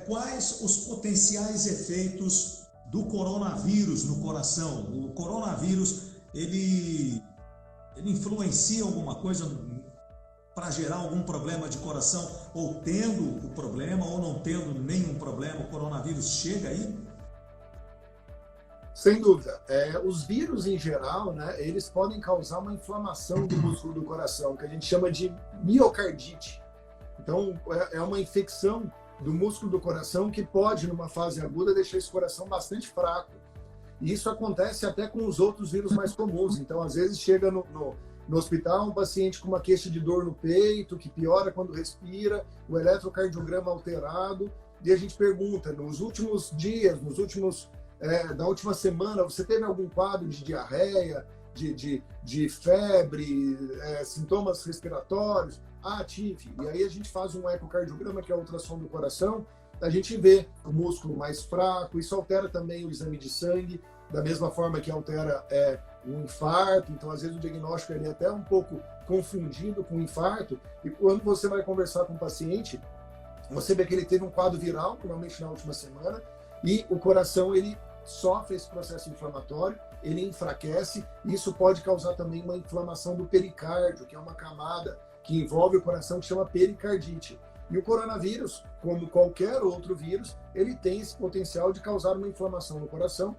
Quais os potenciais efeitos do coronavírus no coração? O coronavírus, ele influencia alguma coisa para gerar algum problema de coração, ou tendo o problema, ou não tendo nenhum problema, o coronavírus chega aí? Sem dúvida. Os vírus, em geral, né, eles podem causar uma inflamação do músculo do coração, que a gente chama de miocardite. Então, é uma infecção do músculo do coração que pode, numa fase aguda, deixar esse coração bastante fraco. E isso acontece até com os outros vírus mais comuns. Então, às vezes, chega no hospital um paciente com uma queixa de dor no peito, que piora quando respira, o eletrocardiograma alterado, e a gente pergunta, nos últimos dias, da última semana, você teve algum quadro de diarreia, de febre, sintomas respiratórios? Ah, tive. E aí a gente faz um ecocardiograma, que é a ultrassom do coração, a gente vê o músculo mais fraco, isso altera também o exame de sangue, da mesma forma que altera um infarto, então às vezes o diagnóstico é até um pouco confundido com infarto, e quando você vai conversar com o paciente, você vê que ele teve um quadro viral, provavelmente na última semana, e o coração, ele sofre esse processo inflamatório, ele enfraquece, e isso pode causar também uma inflamação do pericárdio, que é uma camada que envolve o coração, que chama pericardite. E o coronavírus, como qualquer outro vírus, ele tem esse potencial de causar uma inflamação no coração,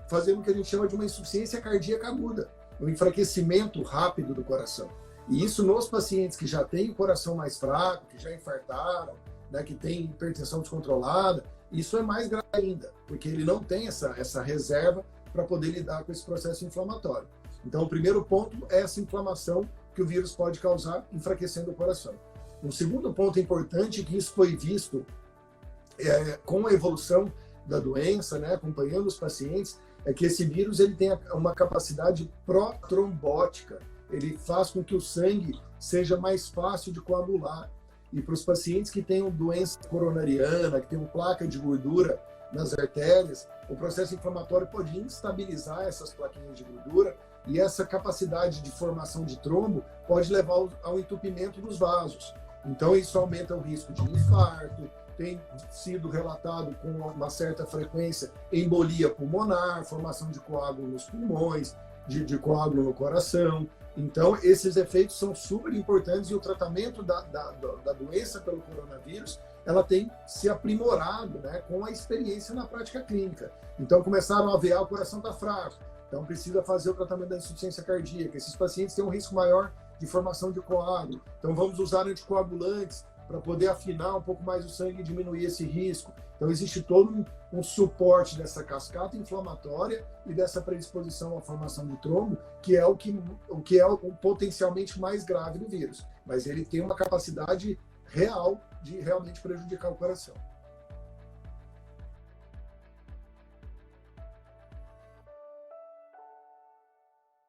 fazendo o que a gente chama de uma insuficiência cardíaca aguda, um enfraquecimento rápido do coração. E isso nos pacientes que já têm o coração mais fraco, que já infartaram, né, que têm hipertensão descontrolada, isso é mais grave ainda, porque ele não tem essa reserva para poder lidar com esse processo inflamatório. Então, o primeiro ponto é essa inflamação que o vírus pode causar, enfraquecendo o coração. Um segundo ponto importante, que isso foi visto com a evolução da doença, né, acompanhando os pacientes, é que esse vírus ele tem uma capacidade protrombótica. Ele faz com que o sangue seja mais fácil de coagular. E para os pacientes que tenham doença coronariana, que tenham placa de gordura nas artérias, o processo inflamatório pode instabilizar essas plaquinhas de gordura, e essa capacidade de formação de trombo pode levar ao entupimento dos vasos. Então, isso aumenta o risco de infarto, tem sido relatado com uma certa frequência embolia pulmonar, formação de coágulo nos pulmões, de coágulo no coração. Então, esses efeitos são super importantes, e o tratamento da doença pelo coronavírus, ela tem se aprimorado, né, com a experiência na prática clínica. Então, começaram a ver, o coração está fraco, então precisa fazer o tratamento da insuficiência cardíaca. Esses pacientes têm um risco maior de formação de coágulo, então vamos usar anticoagulantes para poder afinar um pouco mais o sangue e diminuir esse risco. Então, existe todo um suporte dessa cascata inflamatória e dessa predisposição à formação de trombo, que é o que é o potencialmente mais grave do vírus. Mas ele tem uma capacidade real de realmente prejudicar o coração.